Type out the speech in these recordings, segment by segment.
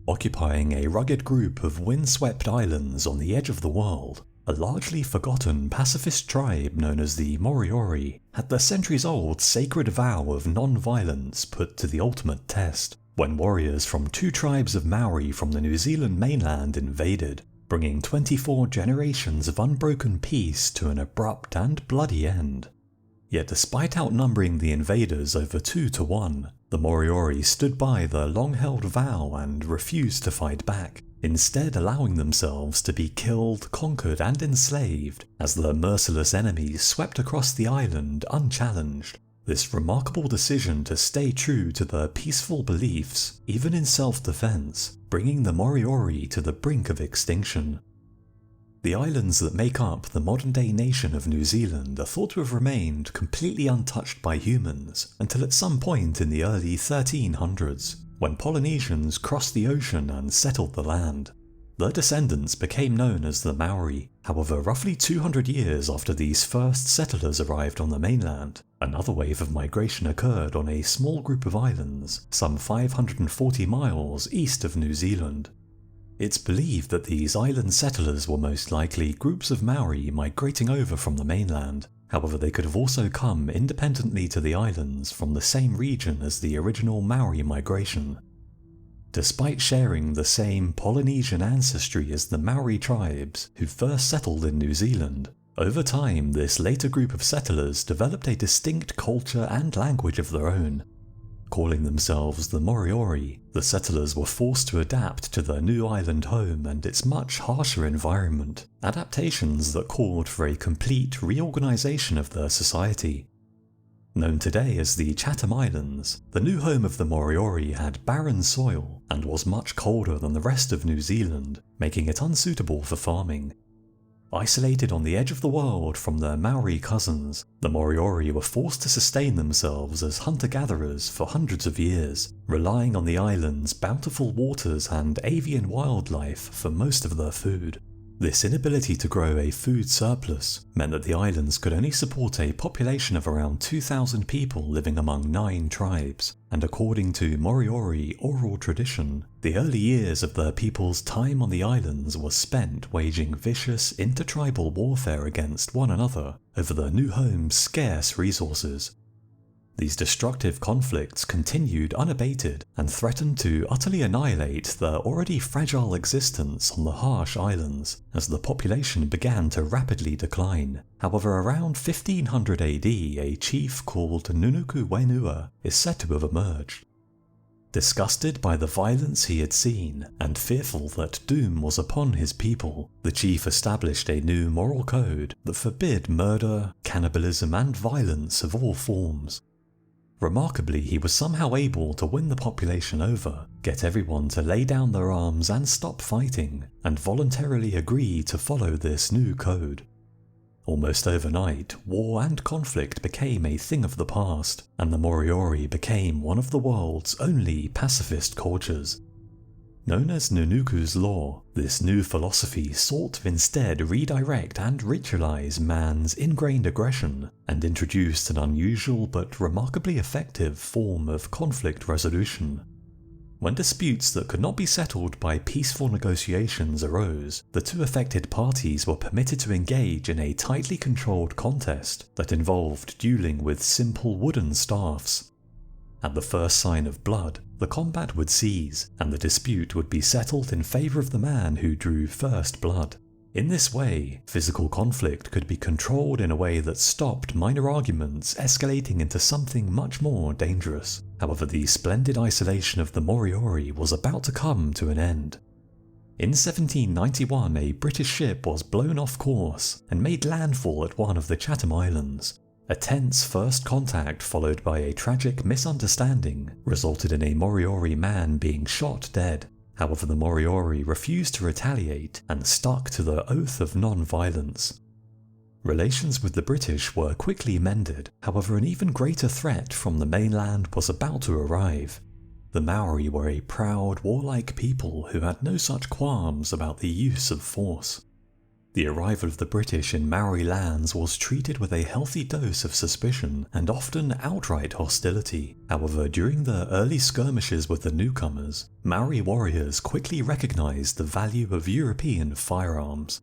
Occupying a rugged group of windswept islands on the edge of the world, a largely forgotten pacifist tribe known as the Moriori had the centuries-old sacred vow of non-violence put to the ultimate test when warriors from two tribes of Maori from the New Zealand mainland invaded, bringing 24 generations of unbroken peace to an abrupt and bloody end. Yet despite outnumbering the invaders over 2 to 1, the Moriori stood by their long-held vow and refused to fight back, instead allowing themselves to be killed, conquered and enslaved as their merciless enemies swept across the island unchallenged. This remarkable decision to stay true to their peaceful beliefs, even in self-defense, bringing the Moriori to the brink of extinction. The islands that make up the modern-day nation of New Zealand are thought to have remained completely untouched by humans until at some point in the early 1300s, when Polynesians crossed the ocean and settled the land. Their descendants became known as the Maori. However, roughly 200 years after these first settlers arrived on the mainland, another wave of migration occurred on a small group of islands, some 540 miles east of New Zealand. It's believed that these island settlers were most likely groups of Maori migrating over from the mainland. However, they could have also come independently to the islands from the same region as the original Maori migration. Despite sharing the same Polynesian ancestry as the Maori tribes who first settled in New Zealand, over time this later group of settlers developed a distinct culture and language of their own. Calling themselves the Moriori, the settlers were forced to adapt to their new island home and its much harsher environment, adaptations that called for a complete reorganization of their society. Known today as the Chatham Islands, the new home of the Moriori had barren soil and was much colder than the rest of New Zealand, making it unsuitable for farming. Isolated on the edge of the world from their Maori cousins, the Moriori were forced to sustain themselves as hunter-gatherers for hundreds of years, relying on the island's bountiful waters and avian wildlife for most of their food. This inability to grow a food surplus meant that the islands could only support a population of around 2,000 people living among 9 tribes, and according to Moriori oral tradition, the early years of their people's time on the islands were spent waging vicious intertribal warfare against one another over their new home's scarce resources. These destructive conflicts continued unabated and threatened to utterly annihilate their already fragile existence on the harsh islands as the population began to rapidly decline. However, around 1500 AD, a chief called Nuku Wenua is said to have emerged. Disgusted by the violence he had seen, and fearful that doom was upon his people, the chief established a new moral code that forbid murder, cannibalism and violence of all forms. Remarkably, he was somehow able to win the population over, get everyone to lay down their arms and stop fighting, and voluntarily agree to follow this new code. Almost overnight, war and conflict became a thing of the past, and the Moriori became one of the world's only pacifist cultures. Known as Nuku's law, this new philosophy sought to instead redirect and ritualize man's ingrained aggression, and introduced an unusual but remarkably effective form of conflict resolution. When disputes that could not be settled by peaceful negotiations arose, the two affected parties were permitted to engage in a tightly controlled contest that involved dueling with simple wooden staffs. At the first sign of blood, the combat would cease, and the dispute would be settled in favor of the man who drew first blood. In this way, physical conflict could be controlled in a way that stopped minor arguments escalating into something much more dangerous. However, the splendid isolation of the Moriori was about to come to an end. In 1791, a British ship was blown off course and made landfall at one of the Chatham Islands. A tense first contact followed by a tragic misunderstanding resulted in a Moriori man being shot dead. However, the Moriori refused to retaliate and stuck to their oath of non-violence. Relations with the British were quickly mended, however an even greater threat from the mainland was about to arrive. The Maori were a proud, warlike people who had no such qualms about the use of force. The arrival of the British in Maori lands was treated with a healthy dose of suspicion and often outright hostility. However, during the early skirmishes with the newcomers, Maori warriors quickly recognized the value of European firearms.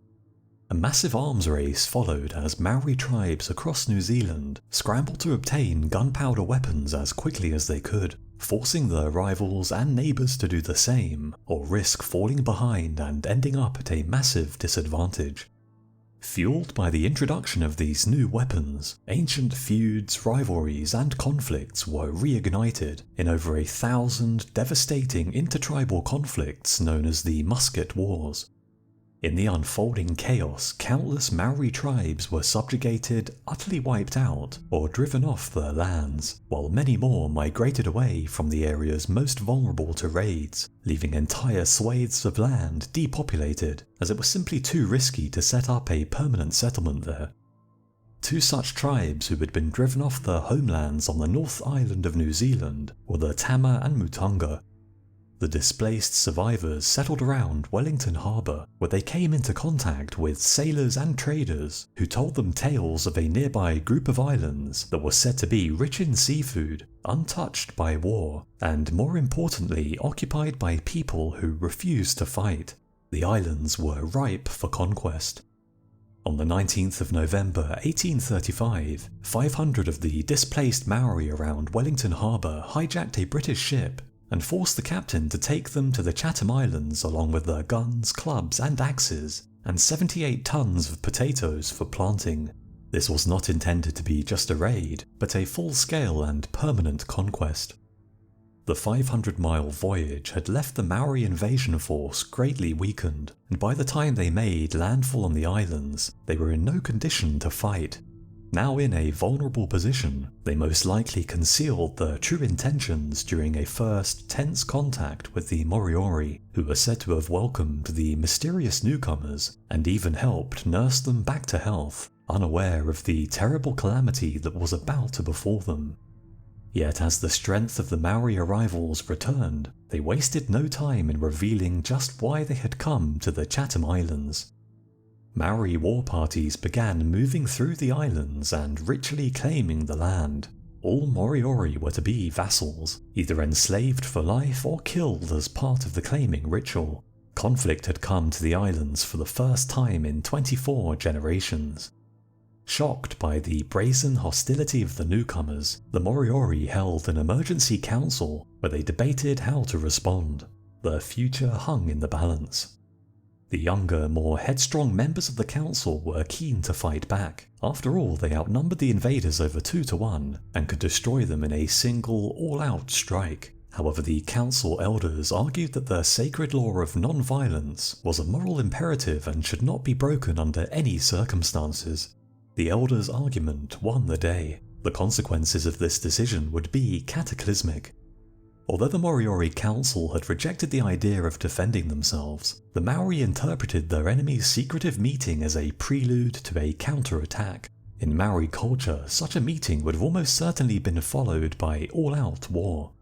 A massive arms race followed as Maori tribes across New Zealand scrambled to obtain gunpowder weapons as quickly as they could, forcing their rivals and neighbours to do the same, or risk falling behind and ending up at a massive disadvantage. Fueled by the introduction of these new weapons, ancient feuds, rivalries and conflicts were reignited in over 1,000 devastating intertribal conflicts known as the Musket Wars. In the unfolding chaos, countless Maori tribes were subjugated, utterly wiped out, or driven off their lands, while many more migrated away from the areas most vulnerable to raids, leaving entire swathes of land depopulated, as it was simply too risky to set up a permanent settlement there. Two such tribes who had been driven off their homelands on the North Island of New Zealand were the Tama and Mutunga. The displaced survivors settled around Wellington Harbour, where they came into contact with sailors and traders who told them tales of a nearby group of islands that were said to be rich in seafood, untouched by war, and more importantly occupied by people who refused to fight. The islands were ripe for conquest. On the 19th of November 1835, 500 of the displaced Maori around Wellington Harbour hijacked a British ship and forced the captain to take them to the Chatham Islands along with their guns, clubs and axes, and 78 tons of potatoes for planting. This was not intended to be just a raid, but a full-scale and permanent conquest. The 500-mile voyage had left the Maori invasion force greatly weakened, and by the time they made landfall on the islands, they were in no condition to fight. Now in a vulnerable position, they most likely concealed their true intentions during a first tense contact with the Moriori, who were said to have welcomed the mysterious newcomers and even helped nurse them back to health, unaware of the terrible calamity that was about to befall them. Yet as the strength of the Maori arrivals returned, they wasted no time in revealing just why they had come to the Chatham Islands. Maori war parties began moving through the islands and ritually claiming the land. All Moriori were to be vassals, either enslaved for life or killed as part of the claiming ritual. Conflict had come to the islands for the first time in 24 generations. Shocked by the brazen hostility of the newcomers, the Moriori held an emergency council where they debated how to respond. Their future hung in the balance. The younger, more headstrong members of the council were keen to fight back. After all, they outnumbered the invaders over 2-1 and could destroy them in a single, all-out strike. However, the council elders argued that the sacred law of non-violence was a moral imperative and should not be broken under any circumstances. The elders' argument won the day. The consequences of this decision would be cataclysmic. Although the Moriori Council had rejected the idea of defending themselves, the Maori interpreted their enemy's secretive meeting as a prelude to a counter-attack. In Maori culture, such a meeting would have almost certainly been followed by all-out war.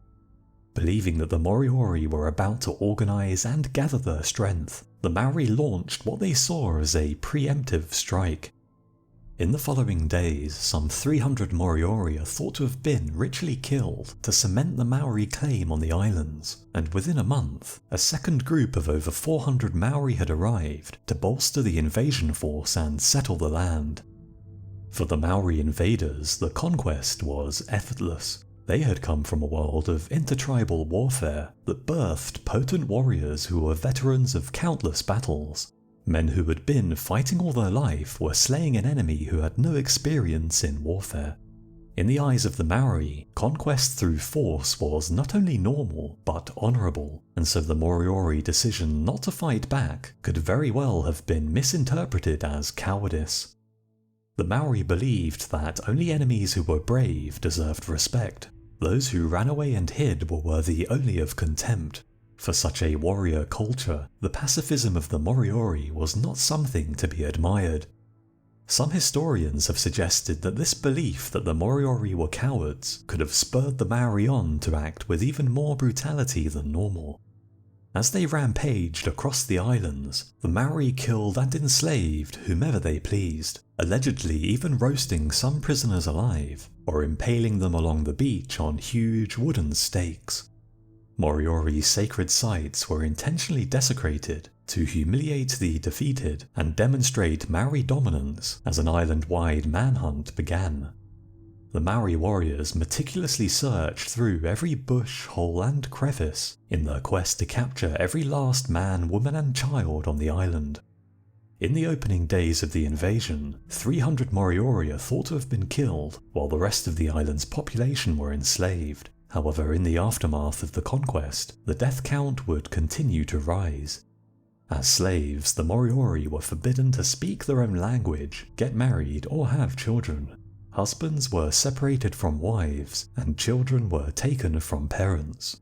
Believing that the Moriori were about to organise and gather their strength, the Maori launched what they saw as a preemptive strike. In the following days, some 300 Moriori are thought to have been ritually killed to cement the Maori claim on the islands, and within a month, a second group of over 400 Maori had arrived to bolster the invasion force and settle the land. For the Maori invaders, the conquest was effortless. They had come from a world of intertribal warfare that birthed potent warriors who were veterans of countless battles. Men who had been fighting all their life were slaying an enemy who had no experience in warfare. In the eyes of the Maori, conquest through force was not only normal, but honourable, and so the Moriori decision not to fight back could very well have been misinterpreted as cowardice. The Maori believed that only enemies who were brave deserved respect. Those who ran away and hid were worthy only of contempt. For such a warrior culture, the pacifism of the Moriori was not something to be admired. Some historians have suggested that this belief that the Moriori were cowards could have spurred the Maori on to act with even more brutality than normal. As they rampaged across the islands, the Maori killed and enslaved whomever they pleased, allegedly even roasting some prisoners alive, or impaling them along the beach on huge wooden stakes. Moriori sacred sites were intentionally desecrated to humiliate the defeated and demonstrate Maori dominance as an island-wide manhunt began. The Maori warriors meticulously searched through every bush, hole and crevice in their quest to capture every last man, woman and child on the island. In the opening days of the invasion, 300 Moriori are thought to have been killed, while the rest of the island's population were enslaved. However, in the aftermath of the conquest, the death count would continue to rise. As slaves, the Moriori were forbidden to speak their own language, get married or have children. Husbands were separated from wives, and children were taken from parents.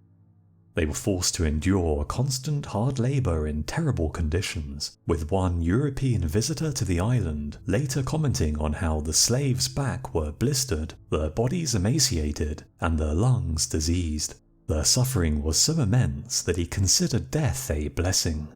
They were forced to endure constant hard labour in terrible conditions, with one European visitor to the island later commenting on how the slaves' back were blistered, their bodies emaciated, and their lungs diseased. Their suffering was so immense that he considered death a blessing.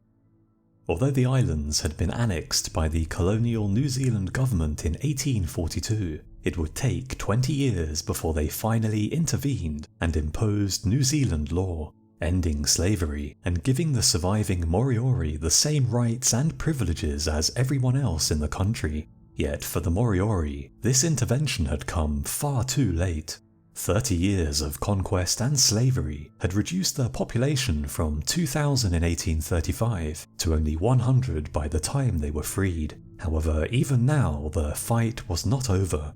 Although the islands had been annexed by the colonial New Zealand government in 1842, it would take 20 years before they finally intervened and imposed New Zealand law, ending slavery and giving the surviving Moriori the same rights and privileges as everyone else in the country. Yet for the Moriori, this intervention had come far too late. 30 years of conquest and slavery had reduced their population from 2,000 in 1835 to only 100 by the time they were freed. However, even now, the fight was not over.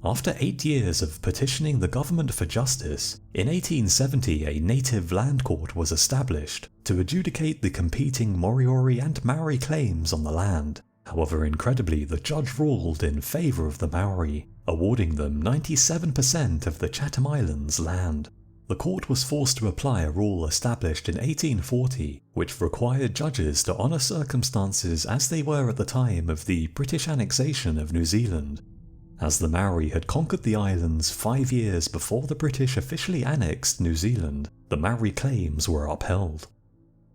After 8 years of petitioning the government for justice, in 1870 a native land court was established to adjudicate the competing Moriori and Maori claims on the land. However, incredibly, the judge ruled in favour of the Maori, awarding them 97% of the Chatham Islands land. The court was forced to apply a rule established in 1840, which required judges to honour circumstances as they were at the time of the British annexation of New Zealand. As the Maori had conquered the islands 5 years before the British officially annexed New Zealand, the Maori claims were upheld.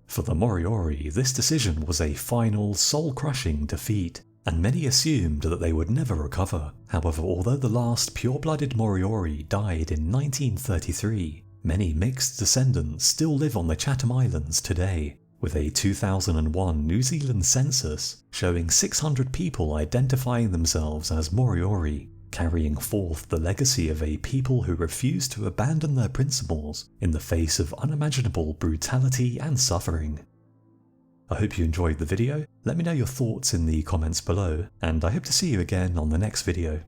For the Moriori, this decision was a final, soul-crushing defeat, and many assumed that they would never recover. However, although the last pure-blooded Moriori died in 1933, many mixed descendants still live on the Chatham Islands today, with a 2001 New Zealand census showing 600 people identifying themselves as Moriori, carrying forth the legacy of a people who refused to abandon their principles in the face of unimaginable brutality and suffering. I hope you enjoyed the video. Let me know your thoughts in the comments below, and I hope to see you again on the next video.